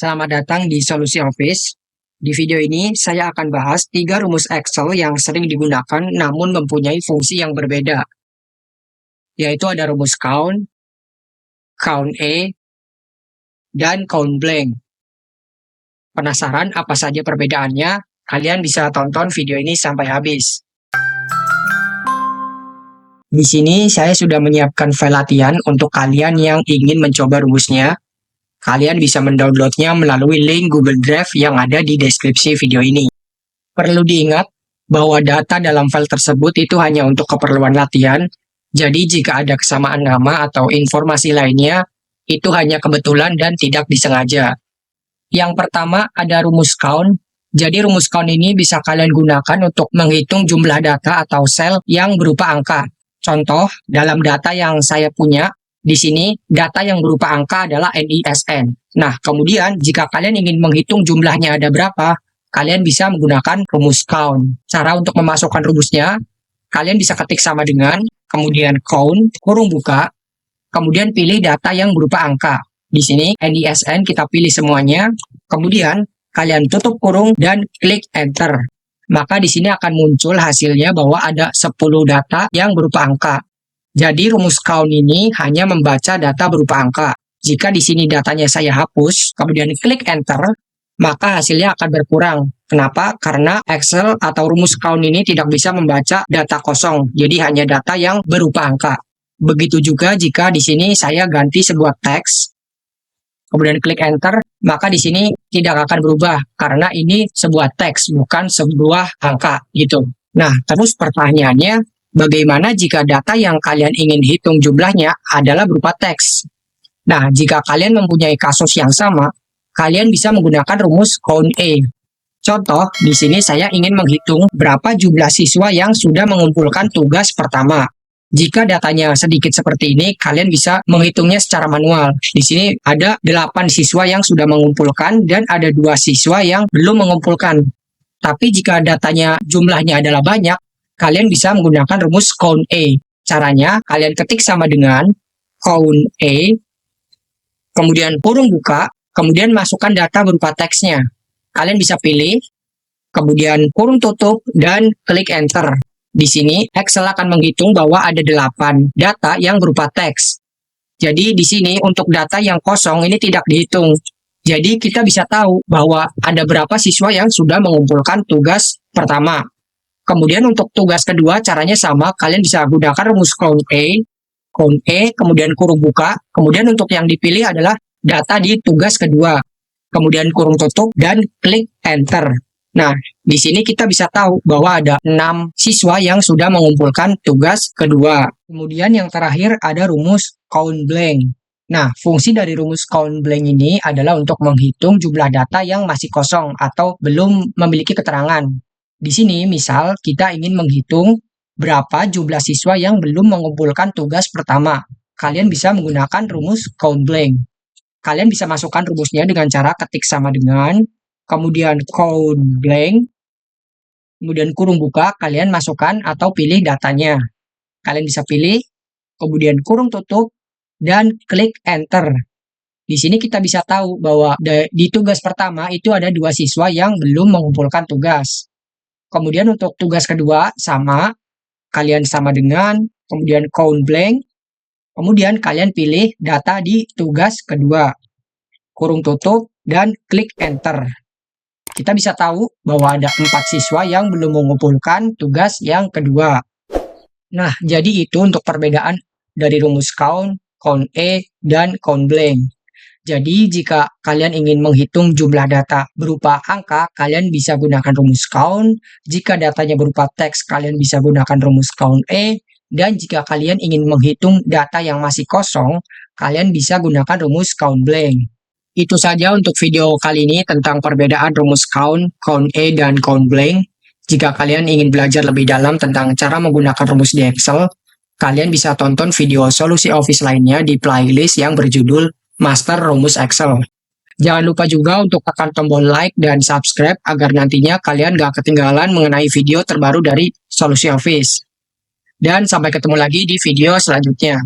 Selamat datang di Solusi Office. Di video ini, saya akan bahas 3 rumus Excel yang sering digunakan namun mempunyai fungsi yang berbeda, yaitu ada rumus count, count A, dan count blank. Penasaran apa saja perbedaannya? Kalian bisa tonton video ini sampai habis. Di sini saya sudah menyiapkan file latihan untuk kalian yang ingin mencoba rumusnya. Kalian bisa mendownloadnya melalui link Google Drive yang ada di deskripsi video ini. Perlu diingat bahwa data dalam file tersebut itu hanya untuk keperluan latihan, jadi jika ada kesamaan nama atau informasi lainnya, itu hanya kebetulan dan tidak disengaja. Yang pertama ada rumus count. Jadi rumus count ini bisa kalian gunakan untuk menghitung jumlah data atau sel yang berupa angka. Contoh, dalam data yang saya punya, di sini, data yang berupa angka adalah NISN. Nah, kemudian jika kalian ingin menghitung jumlahnya ada berapa, kalian bisa menggunakan rumus count. Cara untuk memasukkan rumusnya, kalian bisa ketik sama dengan, kemudian count, kurung buka, kemudian pilih data yang berupa angka. Di sini, NISN kita pilih semuanya, kemudian kalian tutup kurung dan klik enter. Maka di sini akan muncul hasilnya bahwa ada 10 data yang berupa angka. Jadi rumus count ini hanya membaca data berupa angka. Jika di sini datanya saya hapus, kemudian klik enter, maka hasilnya akan berkurang. Kenapa? Karena Excel atau rumus count ini tidak bisa membaca data kosong, jadi hanya data yang berupa angka. Begitu juga jika di sini saya ganti sebuah teks, kemudian klik enter, maka di sini tidak akan berubah karena ini sebuah teks, bukan sebuah angka gitu. Nah, terus pertanyaannya, bagaimana jika data yang kalian ingin hitung jumlahnya adalah berupa teks? Nah, jika kalian mempunyai kasus yang sama, kalian bisa menggunakan rumus count A. Contoh, di sini saya ingin menghitung berapa jumlah siswa yang sudah mengumpulkan tugas pertama. Jika datanya sedikit seperti ini, kalian bisa menghitungnya secara manual. Di sini ada 8 siswa yang sudah mengumpulkan dan ada 2 siswa yang belum mengumpulkan. Tapi jika datanya jumlahnya adalah banyak, kalian bisa menggunakan rumus count A. Caranya, kalian ketik sama dengan count A, kemudian kurung buka, kemudian masukkan data berupa teksnya. Kalian bisa pilih, kemudian kurung tutup, dan klik enter. Di sini, Excel akan menghitung bahwa ada 8 data yang berupa teks. Jadi, di sini untuk data yang kosong ini tidak dihitung. Jadi, kita bisa tahu bahwa ada berapa siswa yang sudah mengumpulkan tugas pertama. Kemudian untuk tugas kedua caranya sama, kalian bisa gunakan rumus count A, kemudian kurung buka, kemudian untuk yang dipilih adalah data di tugas kedua, kemudian kurung tutup, dan klik enter. Nah, di sini kita bisa tahu bahwa ada 6 siswa yang sudah mengumpulkan tugas kedua. Kemudian yang terakhir ada rumus count blank. Nah, fungsi dari rumus count blank ini adalah untuk menghitung jumlah data yang masih kosong atau belum memiliki keterangan. Di sini, misal kita ingin menghitung berapa jumlah siswa yang belum mengumpulkan tugas pertama. Kalian bisa menggunakan rumus count blank. Kalian bisa masukkan rumusnya dengan cara ketik sama dengan, kemudian count blank, kemudian kurung buka, kalian masukkan atau pilih datanya. Kalian bisa pilih, kemudian kurung tutup, dan klik enter. Di sini kita bisa tahu bahwa di tugas pertama itu ada 2 siswa yang belum mengumpulkan tugas. Kemudian untuk tugas kedua sama, kalian sama dengan, kemudian count blank, kemudian kalian pilih data di tugas kedua, kurung tutup, dan klik enter. Kita bisa tahu bahwa ada 4 siswa yang belum mengumpulkan tugas yang kedua. Nah, jadi itu untuk perbedaan dari rumus count, count A, dan count blank. Jadi, jika kalian ingin menghitung jumlah data berupa angka, kalian bisa gunakan rumus count. Jika datanya berupa teks, kalian bisa gunakan rumus count A. Dan jika kalian ingin menghitung data yang masih kosong, kalian bisa gunakan rumus count blank. Itu saja untuk video kali ini tentang perbedaan rumus count, count A, dan count blank. Jika kalian ingin belajar lebih dalam tentang cara menggunakan rumus di Excel, kalian bisa tonton video solusi Office lainnya di playlist yang berjudul Master Rumus Excel. Jangan lupa juga untuk tekan tombol like dan subscribe agar nantinya kalian gak ketinggalan mengenai video terbaru dari Solusi Office. Dan sampai ketemu lagi di video selanjutnya.